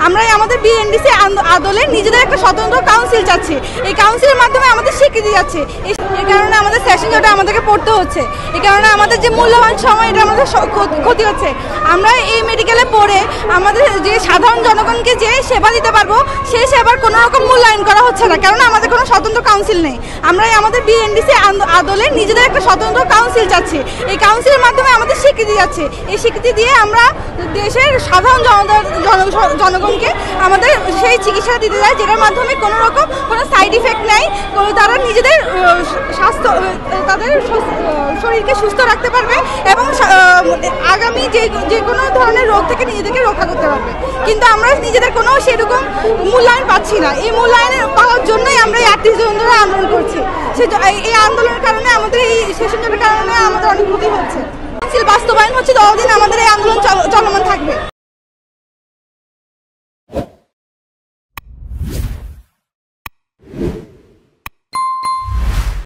আমরা আমাদের বিএনডিসি আদলে নিজেদের একটা স্বতন্ত্র কাউন্সিল চাচ্ছি। এই কাউন্সিলের মাধ্যমে আমাদের স্বীকৃতি যাচ্ছে। এই কারণে আমাদের সেশন জটে আমাদেরকে পড়তে হচ্ছে। এই কারণে আমাদের যে মূল্যবান সময় এটা আমাদের ক্ষতি হচ্ছে। আমরা এই মেডিকেলে পড়ে আমাদের যে সাধারণ জনগণকে যে সেবা দিতে পারবো সেই সেবার কোনো রকম মূল্যায়ন করা হচ্ছে না, কারণ আমাদের কোনো স্বতন্ত্র কাউন্সিল নেই। আমরা আমাদের বিএনডিসি আদলে নিজেদের একটা স্বতন্ত্র কাউন্সিল চাচ্ছি। এই কাউন্সিলের মাধ্যমে আমাদের স্বীকৃতি যাচ্ছে। এই স্বীকৃতি দিয়ে আমরা দেশের সাধারণ জনগণকে আমাদের সেই চিকিৎসা দিতে যায়, যেটার মাধ্যমে কোনো রকম কোনো সাইড ইফেক্ট নেই। তারা নিজেদের স্বাস্থ্য, তাদের শরীরকে সুস্থ রাখতে পারবে এবং আগামী যে কোনো ধরনের রোগ থেকে নিজেদেরকে রক্ষা করতে পারবে। কিন্তু আমরা নিজেদের কোনো সেরকম মূল্যায়ন পাচ্ছি না। এই মূল্যায়নের পাওয়ার জন্যই আমরা এই 38 জন ধরে আন্দোলন করছি। এই আন্দোলনের কারণে আমাদের এই সেশন জটের কারণে আমাদের অনেক ক্ষতি হচ্ছে। বাস্তবায়ন হচ্ছে ততদিন আমাদের এই আন্দোলন চলমান থাকবে।